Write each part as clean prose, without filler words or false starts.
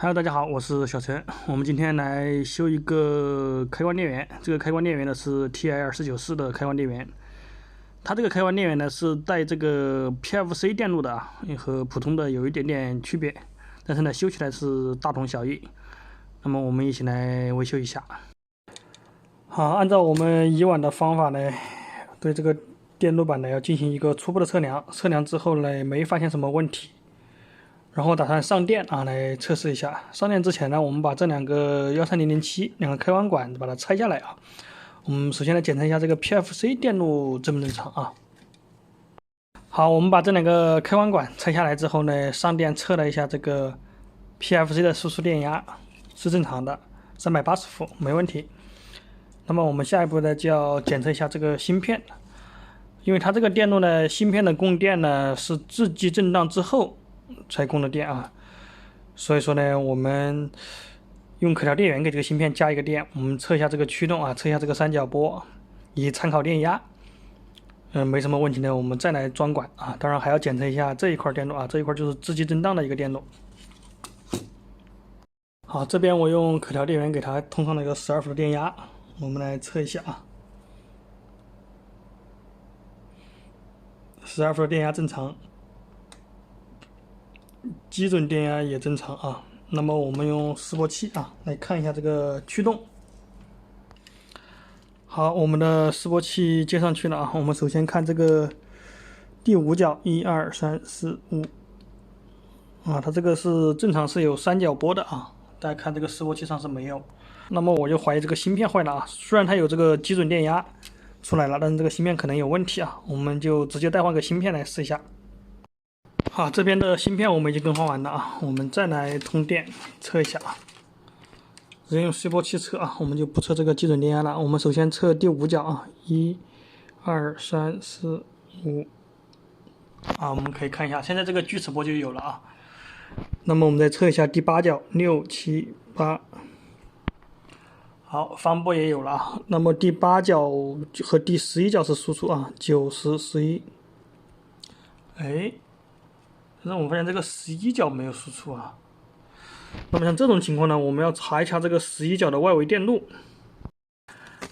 Hello，大家好，我是小陈。我们今天来修一个开关电源。这个开关电源呢是 TI2494的开关电源。它这个开关电源呢是带这个 PFC 电路的啊，和普通的有一点点区别，但是呢修起来是大同小异。那么我们一起来维修一下。好，按照我们以往的方法呢，对这个电路板呢要进行一个初步的测量。测量之后呢，没发现什么问题。然后打算上电啊，来测试一下。上电之前呢，我们把这两个13007两个开关管把它拆下来啊。我们首先来检查一下这个 PFC 电路正不正常啊。好，我们把这两个开关管拆下来之后呢，上电测了一下这个 PFC 的输出电压是正常的，380伏没问题。那么我们下一步呢就要检测一下这个芯片，因为它这个电路呢，芯片的供电呢是自击震荡之后才供的电啊，所以说呢，我们用可调电源给这个芯片加一个电，我们测一下这个驱动啊，测一下这个三角波，以参考电压，没什么问题呢，我们再来装管啊，当然还要检测一下这一块电路啊，这一块就是自击震荡的一个电路。好，这边我用可调电源给它通上了一个12伏的电压，我们来测一下啊，12伏的电压正常。基准电压也正常啊。那么我们用示波器啊来看一下这个驱动。好，我们的示波器接上去了啊。我们首先看这个第5角，1、2、3、4、5啊，它这个是正常是有三角波的啊。大家看这个示波器上是没有。那么我就怀疑这个芯片坏了啊。虽然它有这个基准电压出来了，但是这个芯片可能有问题啊。我们就直接代换个芯片来试一下。好，这边的芯片我们已经更换完了啊，我们再来通电测一下啊，直接用示波器测啊，我们就不测这个基准电压了。我们首先测第5角啊，1、2、3、4、5啊，我们可以看一下，现在这个锯齿波就有了啊。那么我们再测一下第8角，6、7、8，好，方波也有了啊。那么第8角和第11角是输出啊，9、10、11，哎。但是我们发现这个11角没有输出啊。那么像这种情况呢，我们要查一下这个11角的外围电路。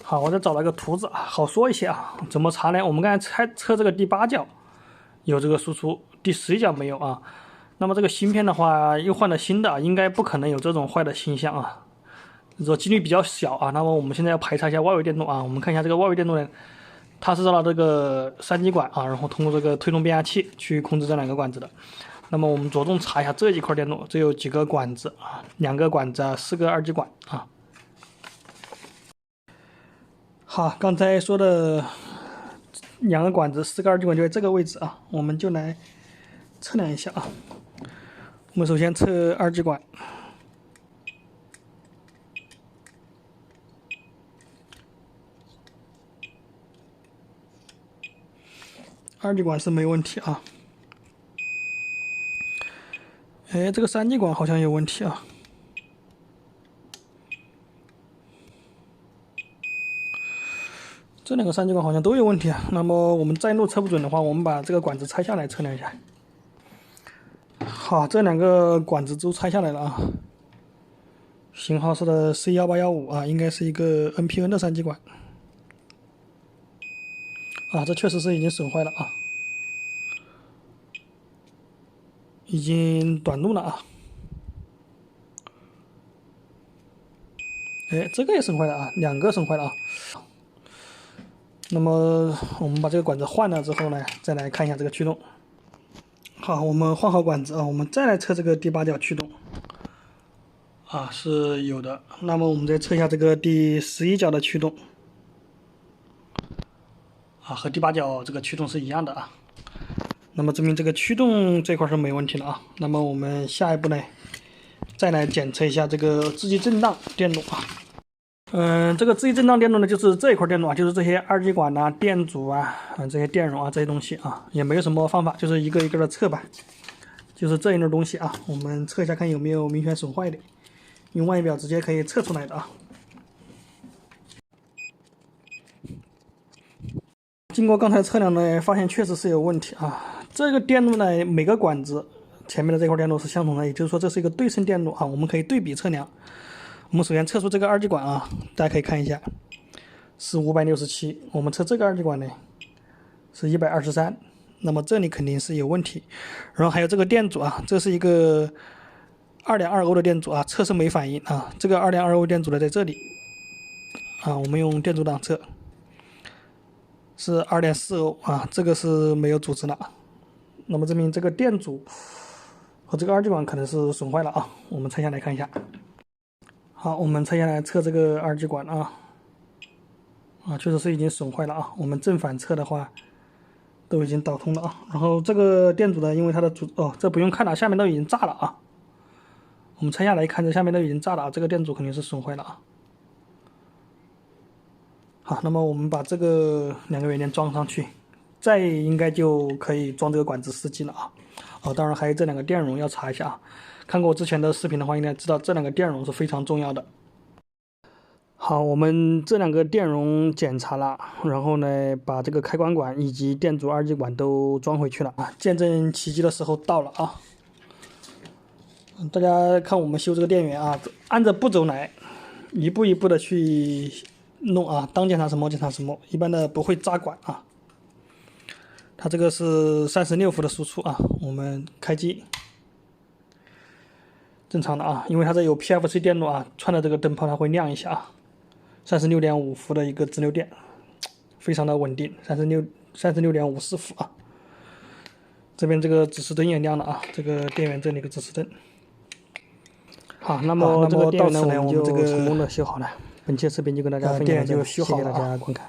好，我再找了一个图子，好说一些啊。怎么查呢？我们刚才测这个第8角有这个输出，第11角没有啊。那么这个芯片的话又换了新的，应该不可能有这种坏的现象啊，说几率比较小啊。那么我们现在要排查一下外围电路啊。我们看一下这个外围电路呢，它是绕到这个3极管啊，然后通过这个推动变压器去控制这两个管子的。那么我们着重查一下这一块电路，这有几个管子啊，2个管子，4个二极管啊。好，刚才说的2个管子，4个二极管就在这个位置啊，我们就来测量一下啊。我们首先测二极管。二极管是没问题啊。哎，这个3极管好像有问题啊。这2个3极管好像都有问题啊。那么我们再路测不准的话，我们把这个管子拆下来测量一下。好，这2个管子都拆下来了啊。型号是的 C1815啊，应该是一个 NPN 的3极管。啊，这确实是已经损坏了啊，已经短路了啊。哎，这个也损坏了啊，2个损坏了啊。那么我们把这个管子换了之后呢，再来看一下这个驱动。好，我们换好管子啊，我们再来测这个第8角驱动。啊，是有的。那么我们再测一下这个第11角的驱动。啊，和第8角这个驱动是一样的啊。那么证明这个驱动这块是没问题了啊。那么我们下一步呢，再来检测一下这个自击震荡电路啊。这个自击震荡电路呢，就是这一块电路啊，就是这些二极管啊、电阻啊、这些电容啊这些东西啊，也没有什么方法，就是一个一个的测吧。就是这一类东西啊，我们测一下看有没有明显损坏的，用万仪表直接可以测出来的啊。经过刚才测量呢，发现确实是有问题啊。这个电路呢，每个管子前面的这块电路是相同的，也就是说这是一个对称电路啊，我们可以对比测量。我们首先测出这个二极管啊，大家可以看一下，是567，我们测这个二极管呢是123，那么这里肯定是有问题。然后还有这个电阻啊，这是一个2.2欧的电阻啊，测试没反应啊，这个2.2欧电阻的在这里啊，我们用电阻档测是2.4欧啊，这个是没有阻值了。那么证明这个电阻和这个二极管可能是损坏了啊，我们拆下来看一下。好，我们拆下来测这个二极管啊，确实是已经损坏了啊。我们正反测的话都已经导通了啊。然后这个电阻呢，因为它的这不用看了，下面都已经炸了啊。我们拆下来看，这下面都已经炸了，这个电阻肯定是损坏了啊。好，那么我们把这个2个元件装上去，再应该就可以装这个管子试机了啊。当然还有这2个电容要查一下啊。看过我之前的视频的话，应该知道这2个电容是非常重要的。好，我们这2个电容检查了，然后呢，把这个开关管以及电阻二极管都装回去了啊。见证奇迹的时候到了啊！大家看我们修这个电源啊，按照步骤来，一步一步的去弄啊，当检查什么检查什么，一般的不会扎管啊。它这个是36伏的输出啊，我们开机，正常的啊，因为它这有 PFC 电路啊，串的这个灯泡它会亮一下啊。36.5伏的一个直流电，非常的稳定，36.54伏啊。这边这个指示灯也亮了啊，这个电源这里有个指示灯。好，那么这个电源呢，我们就成功的修好了。本期视频就跟大家分享到这里，谢谢大家观看。